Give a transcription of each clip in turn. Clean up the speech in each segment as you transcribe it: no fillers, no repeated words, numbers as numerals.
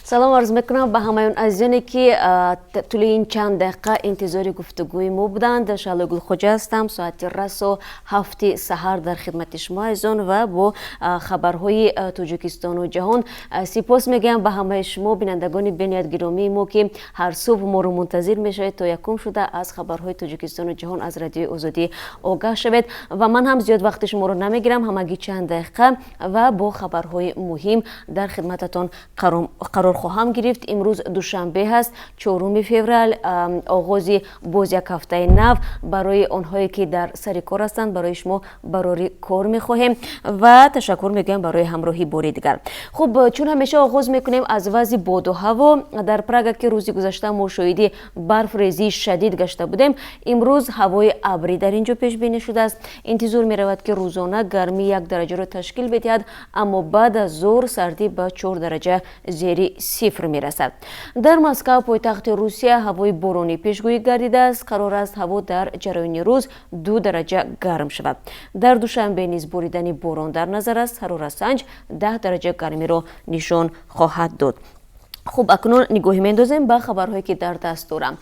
سلام عرض میکنم به همایون عزیزانی که طول این چند دقیقه انتظار گفتگوی ما بودند. شعله گل خوجه هستم. ساعت رس و 7 سحر در خدمت شما عزیزان و با خبرهای تاجیکستان و جهان. سپاس میگم به همه شما بینندگان بینیاد گرامی ما که هر صبح ما رو منتظر میشوید تا یکم شده از خبرهای تاجیکستان و جهان از رادیو آزادی آگاه شوید و من هم زیاد وقت شما رو نمیگیرم. همگی چند دقیقه و با خبرهای مهم در خدمتتان قرار خواهم گرفت. امروز دوشنبه هست، 4 فوریه، آغاز باز یک هفته نو برای آنهایی که در سر کار هستند. برای شما برای کار میخواهیم و تشکر میگم برای همراهی باری دیگر. خب چون همیشه آغاز میکنیم از وضع باد و هوا. در پراگ که روزی گذشته ما شاهد برف ریزی شدید گشته بودیم، امروز هوای ابری در اینجا پیش بینی شده است. انتظار می رود که روزانه گرمی 1 درجه را تشکیل بدهد، اما بعد از ظهر سردی به 4 درجه زیر صفر می رسد. در مسکو پایتخت روسیه هوای بارانی پیشگویی گردیده است. قرار است هوا در جریان روز 2 درجه گرم شود. در دوشنبه نیز باریدن باران در نظر است. حرارت سنج 10 درجه گرمی را نشان خواهد داد. خب اکنون نگاهی میندازیم به خبرهایی که در دست دارم.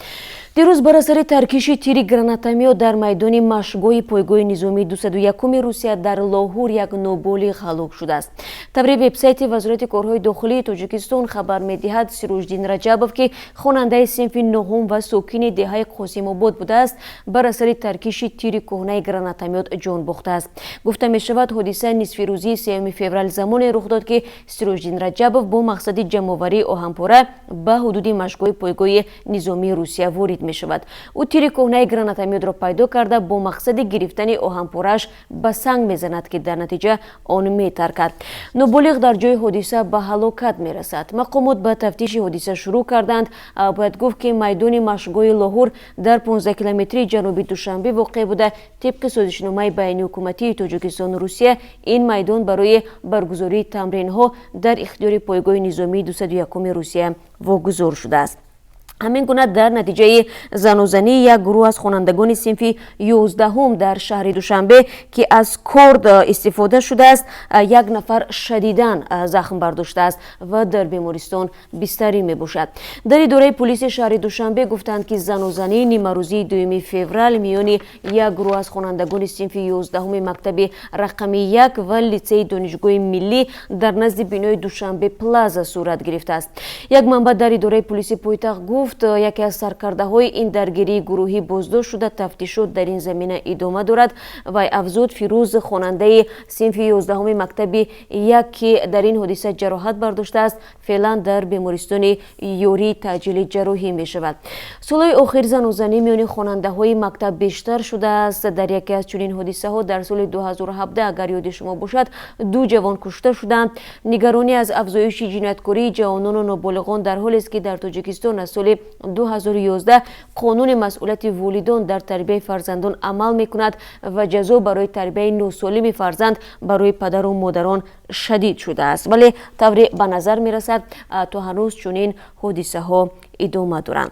دیروز بر اثر ترکیش تیر گراناتامیا در میدان مشگاه پایگاه نظامی 201 روسیه در لاهور یک نوبالغ هلاک شده است. طبری وبسایت وزارت کارهای داخلی تاجیکستان خبر می‌دهد سروجدین رجبوف که خواننده صنف نهم و ساکن دهه قاسم آباد بوده است، بر اثر ترکیش تیر کهنه گراناتامیات جان باخته است. گفته می‌شود حادثه نصف روزی 3 فوریه زمان رخ داد که سروجدین رجبوف با مقصد جمع‌آوری آهن‌پاره به حدود مشگاه پایگاه نظامی روسیه وارد می شود. او تیر کهنه گراناتامیات را پیدا کرده با مقصد گرفتن آهن‌پاره‌اش به سنگ میزند که در نتیجه آن میترکد. نوبالغ در جای حادثه به هلاکت میرسد. مقامات به تفتیش حادثه شروع کردند. باید گفت که میدان مشگاه لاهور در 15 کیلومتری جنوبی دوشنبه واقع بوده. طبق سازشنامه بین حکومتی تاجیکستان و روسیه این میدان برای برگزاری تمرین‌ها در اختیار پایگاه نظامی 201 روسیه واگذار شده است. همین گونه در نتیجه زنوزنی یک گروه از خوانندگان صنف 11 در شهر دوشنبه که از کارد استفاده شده است، یک نفر شدیداً زخم برداشته است و در بیمارستان بستری می باشد. در اداره پلیس شهر دوشنبه گفتند که زنوزنی نیمروزی 2 فوریه میان یک گروه از خوانندگان صنف 11 مکتب رقم 1 و لیسه دانشگاه ملی در نزد بینای دوشنبه پلازا صورت گرفته است. یک منبع در اداره پلیس پایتخت گفت یکی از سرکرده‌های این درگیری گروهی بازداشت شده. تفتیشات در این زمینه ادامه دارد. و افزود فیروز خواننده صنف 11 مکتب 1 که در این حادثه جراحت برداشته است فعلا در بیمارستان یوری تاجیل جراحی می شود. سالهای آخر زنوزنی میان خواننده‌های مکتب بیشتر شده است. در یکی از چنین حادثه ها در سال 2017 اگر یاد شما باشد 2 جوان کشته شدند. نگرانی از افزایش جنایتکاری جوانان و نابالغان در حالی است که در تاجیکستان از سال 2011 قانون مسئولیت والدان در تربیت فرزندان عمل میکند و جزا برای تربیت ناسالم فرزند برای پدر و مادران شدید شده است، ولی طوری به نظر میرسد تا هنوز چنین حادثه ها ادامه دارند.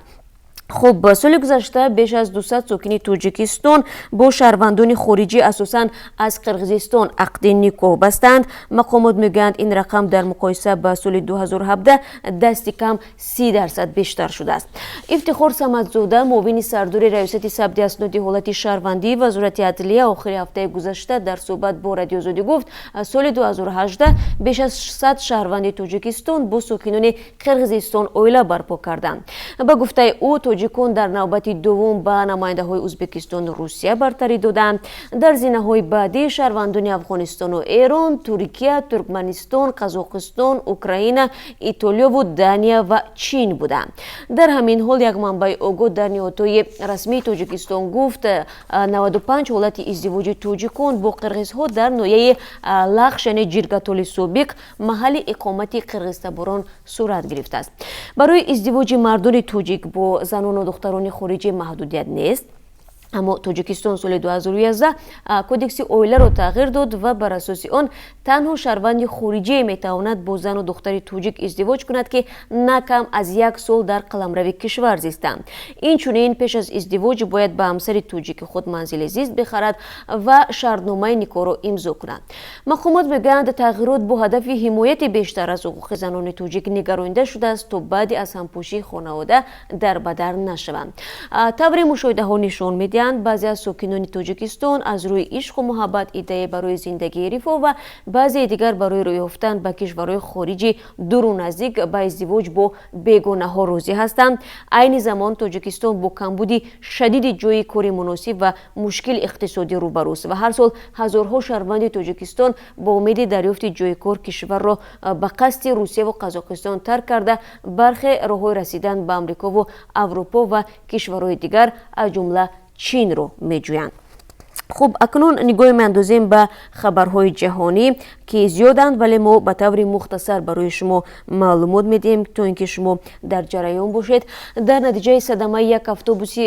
خب سال گذشته بیش از 200 ساکن تاجیکستان با شهروندان خارجی اساساً از قرقیزستان عقد نکاح بستند. مقامات میگویند این رقم در مقایسه با سال 2017 دست کم 30% بیشتر شده است. افتخار صمدزاده معاون سردار ریاست ثبت اسناد حالت شهروندی وزارت عدلیه آخر هفته گذشته در صحبت با رادیو آزادی گفت سال 2018 بیش از 100 شهروند تاجیکستان با ساکنان قرقیزستان اویله برپا کردند. با گفته او تاجیکان در نوبت دوم به نماینده‌های ازبکستان و روسیه برتری دادند. در زینه‌های بعدی شهروندان افغانستان و ایران، ترکیه، ترکمنستان، قزاقستان، اوکراین، ایتالیا و دانیا و چین بودند. در همین حال یک منبع آگاه در نهادهای رسمی تاجیکستان گفت 95 حالت ازدواج تاجیکان با قرقیزها در ناحیه لخش یعنی جیرگاتال سابق محل اقامت قرقیزتباران صورت گرفته است. برای ازدواج مردان تاجیک با زنان و دختران خارجی محدودیت نیست. اما تاجیکستان سال 2011 کودکس اویله را تغییر داد و بر اساس آن تنها شهروند خارجی میتواند با زن و دختر تاجیک ازدواج کند که نه کم از 1 سال در قلمرو کشور زیستند. این چنین پیش از ازدواج باید به همسر تاجیک خود منزل زیست بخرد و شرطنامه نکاح را امضا کند. مقامات میگویند تغییرات با هدف حمایت بیشتر از حقوق زنان تاجیک نگرانیده شده است تا بعد از همپوشی خانواده در بدر نشوند. طور مشاهده ها نشان میدهند بعضی از ساکنان تاجیکستان از روی عشق و محبت ایده برای زندگی رفاه و بعضی دیگر برای روی یافتن به کشورهای خارجی دور و نزدیک به ازدواج با بیگانه ها راضی هستند. عین زمان تاجیکستان با کمبودی شدید جای کاری مناسب و مشکل اقتصادی روبروست و هر سال هزارها شهروند تاجیکستان با امید دریافت جای کار کشور را به قصد روسیه و قزاقستان ترک کرده برخی راههای رسیدن به آمریکا و اروپا و کشورهای دیگر از جمله چین رو میجویند. خب اکنون نگاه میاندازیم به خبرهای جهانی که زیادند ولی ما به طور مختصر برای شما معلومات میدیم تا اینکه شما در جریان باشید. در نتیجه صدمه یک اتوبوس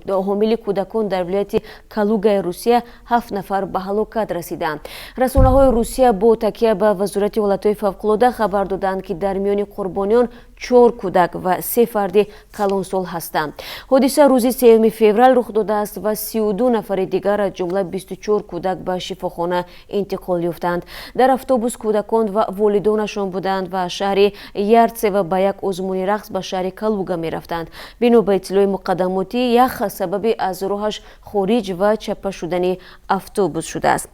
حامل کودکان در ولایت کالوگا روسیه 7 نفر به هلاکت رسیدند. رسانه‌های روسیه با تکیه به وزارت حالت‌های فوق‌العاده خبر دادند که در میان قربانیان 4 کودک و 3 فرد کلانسال هستند. حادثه روز 3 فوریه رخ داده است و 32 نفر دیگر از جمله 24 کودک به شفاخانه انتقال یافتند. در اتوبوس کودکان و والدانشان بودند و شهر یارتسه و به یک آزمون رقص به شهر کالوگا می رفتند. بنا به اطلاع مقدماتی یخ سبب از راهش خارج و چپه شدن اتوبوس شده است.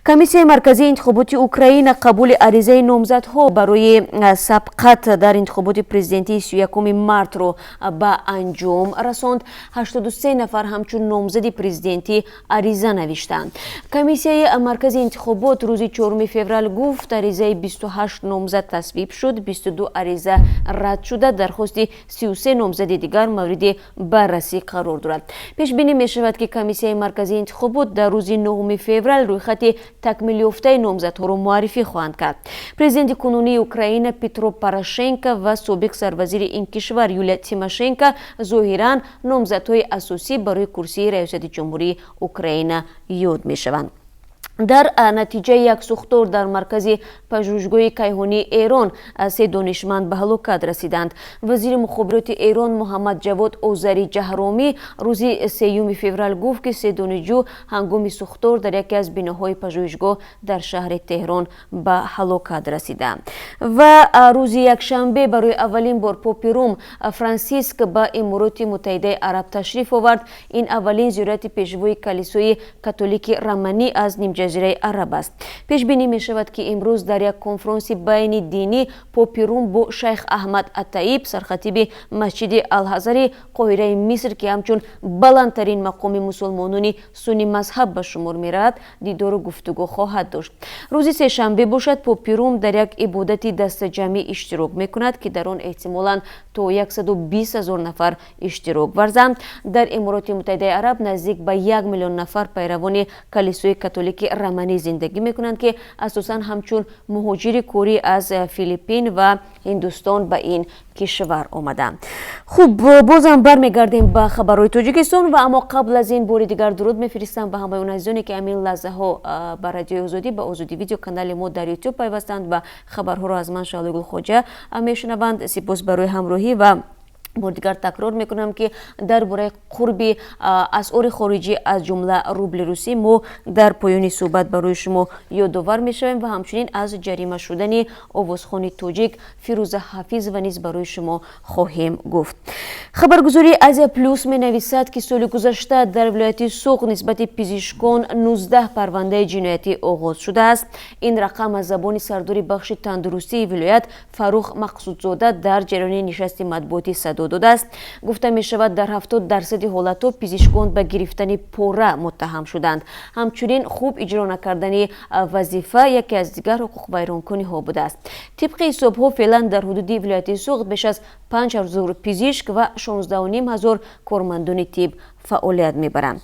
کمیسیون مرکزی انتخابات اوکراین قبول عریضه نامزدها برای سبقت در انتخابات پرزیدنتی 31 مارت را به انجام رساند. 83 نفر همچون نامزد پرزیدنتی عریضه نوشتند. کمیسیون مرکزی انتخابات روز 4 فوریه گفت عریضه 28 نامزد تصویب شد، 22 عریضه رد شده، درخواست 33 نامزد دیگر مورد بررسی قرار دارد. پیش بینی می شود که کمیسیون مرکزی انتخابات در روز 9 فوریه روی خط تکمیل یافته نامزدها را معرفی خواهند کرد. پرزیدنت کنونی اوکراین پیترو پاروشنکو و سابق سروزیر این کشور یولیا تیماشنکو ظاهراً نامزدهای اساسی برای کرسی ریاست جمهوری اوکراین یاد می شوند. در نتیجه یک سوختور در مرکز پژوهشگاه کیهانی ایران 3 دانشمند به هلاکت رسیدند. وزیر مخابرات ایران محمد جواد اوزری جهرومی روز 3 فوریه گفت که 3 دانشجو هنگام سوختور در یکی از بناهای پژوهشگاه در شهر تهران به هلاکت رسیدند. و روز یکشنبه برای اولین بار پاپ روم فرانسیسک به امارات متحده عرب تشریف آورد. این اولین زیارت پیشوای کلیسای کاتولیک رومانی از نیم جزیره عرب است. پیش بینی می شود که امروز در یک کنفرانس بین دینی پاپ روم با شیخ احمد الطیب سرخطیب مسجد الازهر قاهره مصر که همچون بلندترین مقام مسلمانان سنی مذهب به شمار می رود دیدار و گفتگو خواهد داشت. روز سه شنبه باشد پاپ روم در یک عبادت دست جمعی اشتراک می کند که در آن احتمالاً تا 120,000 نفر اشتراک ورزند. در امارات متحده عرب نزدیک به 1 میلیون نفر پیروان کلیسای کاتولیک رومانی زندگی میکنند که اساساً همچون مهاجر کوری از فیلیپین و هندوستان به این کشور آمدند. خوب بازم برمیگردیم به خبرهای تاجیکستان و اما قبل از این بار دیگر درود میفرستم به همه اون عزیزانی که همین لحظه ها به رادیو آزادی به آزادی ویدیو کانال ما در یوتیوب پیوستند و خبرها را از من شعله گل خوجه میشنوند. سپاس برای همراهی و بار دیگر تکرار میکنم که درباره قرب اسعار خارجی از جمله روبل روسی ما در پایان صحبت برای شما یادآور میشویم و همچنین از جریمه شدن آوازخوان تاجیک فیروزه حافظ و نیز برای شما خواهیم گفت. خبرگزاری آزیا پلوس می نویسد که سال گذشته در ولایت سوق نسبت پزشکان 19 پرونده جنایتی آغاز شده است. این رقم از زبان سردار بخش تندرستی ولایت فروخ مقصودزاده در جریان نشست مطبوعاتی صدا داده است. گفته می شود در 70% حالتها پزشکان به گرفتن پوره متهم شدند. همچنین خوب اجرا نکردن وظیفه یکی از دیگر حقوق ویرانکنی ها بوده است. طبق حساب ها فعلا در حدود ولایت سوق بیش از 5,000 پزشک و 16,500 کارمندان طب فعالیت میبرند.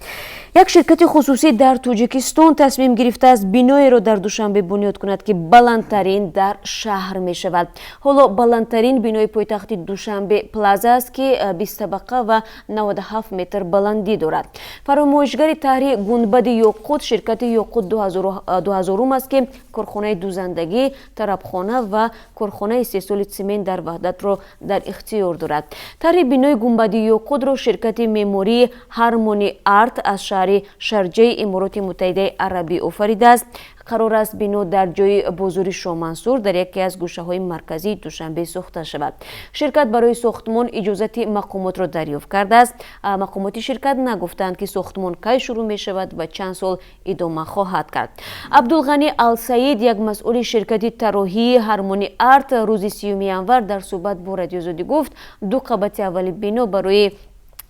یک شرکت خصوصی در تاجیکستان تصمیم گرفته است بینایی را در دوشنبه بنیاد کند که بلندترین در شهر می شود. حالا بلندترین بینای پایتخت دوشنبه پلازا است که 20 طبقه و 97 متر بلندی دارد. فرمایشگر طرح گنبد یاقوت شرکت یاقوت 2000 است که کارخانه دوزندگی، طرابخانه و کارخانه استحصال سمنت در وحدت را در اختیار دارد. طرح بینای گنبد یاقوت را شرکت معماری هارمونی آرت از شهر شارجه امارات متحده عربی آفریده است. قرار است بنا در جای بازار شاه منصور در یکی از گوشه های مرکزی دوشنبه ساخته شود. شرکت برای ساختمان اجازت مقامات را دریافت کرده است. مقامات شرکت نگفتند که ساختمان کی شروع می شود و چند سال ادامه خواهد کرد. عبدالغنی السعید، یک مسئول شرکت طراحی هارمونی آرت، روز 30 ینور در صحبت با رادیو آزادی گفت دو قبط اول بنا برای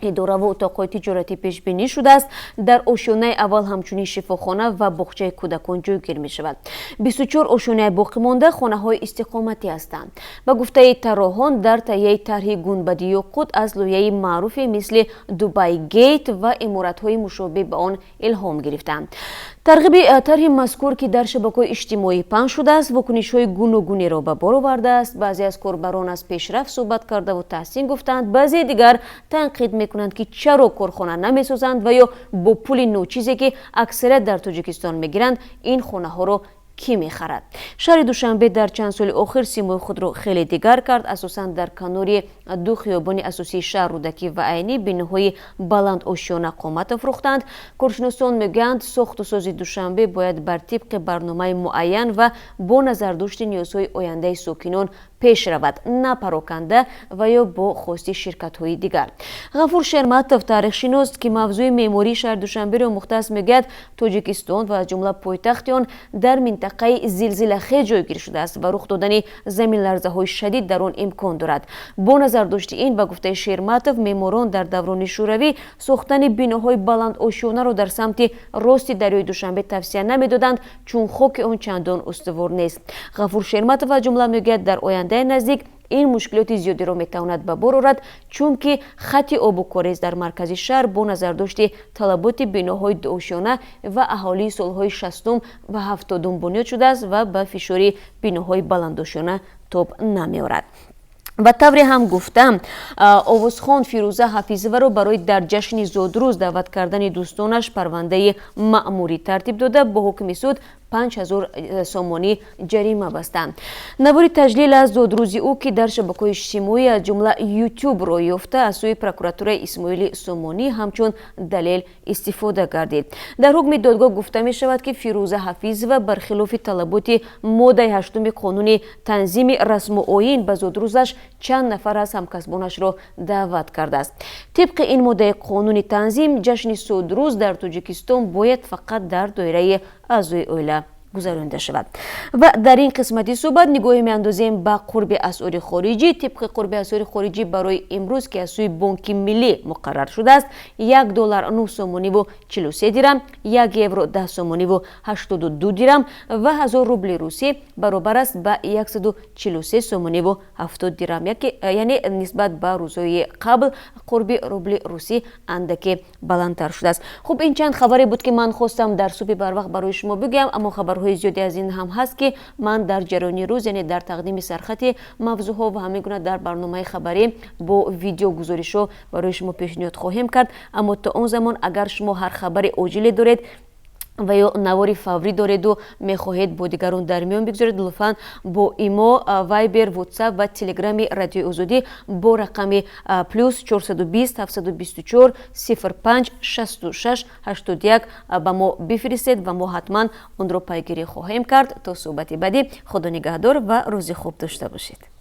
اداره و اتاقهای تجارتی پیش بینی شده است. در آشیانه اول همچنین شفاخانه و باغچه کودکان جایگیر می شود. 24 آشیانه باقی مانده خانه های استقامتی هستند. به گفته طراحان در تهیه طرح گنبد یاقوت از لایه معروفی مثل دبی گیت و عمارت های مشابه به آن الهام گرفتند. ترغیب طرح مذکور که در شبکه‌های اجتماعی پخش شده است واکنش‌های گوناگونی را به بار آورده است. بعضی از کاربران از پیشرفت صحبت کرده و تحسین گفتند، بعضی دیگر تنقید میکنند که چرا کارخانه نمیسازند و یا با پول نوچیزی که اکثریت در تاجیکستان میگیرند این خانه ها را کی میخرد؟ شهر دوشنبه در چند سال آخر سیمای خود را خیلی دیگر کرد. اساساً در کنار دو خیابان اساسی شهر رودکی و عینی بیناهای بلند آشیانه قامت افروختند. کارشناسان میگویند ساخت و ساز دوشنبه باید بر طبق برنامه معین و با نظر داشت نیازهای آینده ساکنان پیش رود، نه پراکنده و یا با خواسته شرکت های دیگر. غفور شرمتوف تاریخ شناس که موضوع معماری شهر دوشنبه را مختص میگوید تاجیکستان و از جمله پایتخت آن در منطقه زلزله خیز جایگیر شده است و رخ دادن زمین لرزه های شدید در آن امکان دارد. با نظر داشت این و گفته شرمتوف معماران در دوران شوروی ساختن بیناهای بلند آشیانه را در سمت راست دریای دوشنبه توصیه نمیدادند چون خاک آن چندان استوار نیست. غفور شرمتوف از جمله میگوید در آینده نزدیک این مشکلات زیادی را میتواند به بار آورد چون که خط آب و کاریز در مرکز شهر با نظر داشت طلبات بیناهای دوآشیانه و اهالی سالهای 60 و 70 بنیاد شده است و به فشار بیناهای بلندآشیانه تاب نمیآورد. و طوری هم گفتم آوازخوان فیروزه حفیظوی را برای در جشن زادروز دعوت کردن دوستانش پرونده مأموری ترتیب داده با حکم سود 5000 سامانی جریمه بستند. نوار تجلیل از زادروزی او که در شبکه‌های اجتماعی از جمله یوتیوب را یافته از سوی پروکراتور اسماعیل سامانی همچون دلیل استفاده گردید. در حکم دادگاه گفته می شود که فیروزه حفیظوی برخلاف طلبات ماده 8 قانون تنظیم رسم و آیین به زادروزش چند نفر از همکسبانش را دعوت کرده است. طبق این ماده قانون تنظیم جشن زادروز در تاجیکستان باید فقط در دایره اعضای عائله گذرانده شود. و در این قسمتی صحبت نگاهی میاندازیم به قرب اسعار خارجی. طبق قرب اسعار خارجی برای امروز که از سوی بانک ملی مقرر شده است، $1 9 سامانی و 43 درم، 1 یورو 10 سامانی و 82 درم و 1000 روبل روسی برابر است به 143 سامانی و 70 درم، یعنی نسبت به روزهای قبل قرب روبل روسی اندکی بلندتر شده است. خب این چند خبری بود که من خواستم در صبح بر وقت برای شما بگم، اما خبرهای زیادی از این هم هست که من در جریان روز یعنی در تقدیم سرخط موضوعها و همه گونه در برنامه خبری با ویدیو گزارشو برای شما پیشنهاد خواهیم کرد. اما تا اون زمان اگر شما هر خبر عاجل دارید و یا نواری فوری دارید و میخواهید با دیگران در میان بگذارید، لطفاً با ایمو، وایبر، واتساپ و تلگرام رادیو آزادی با رقم پلوس 420 724 05 66 81 با ما بفرستید و ما حتما اون رو پیگیری خواهیم کرد. تا صحبت بعدی خدا نگهدار و روز خوب داشته باشید.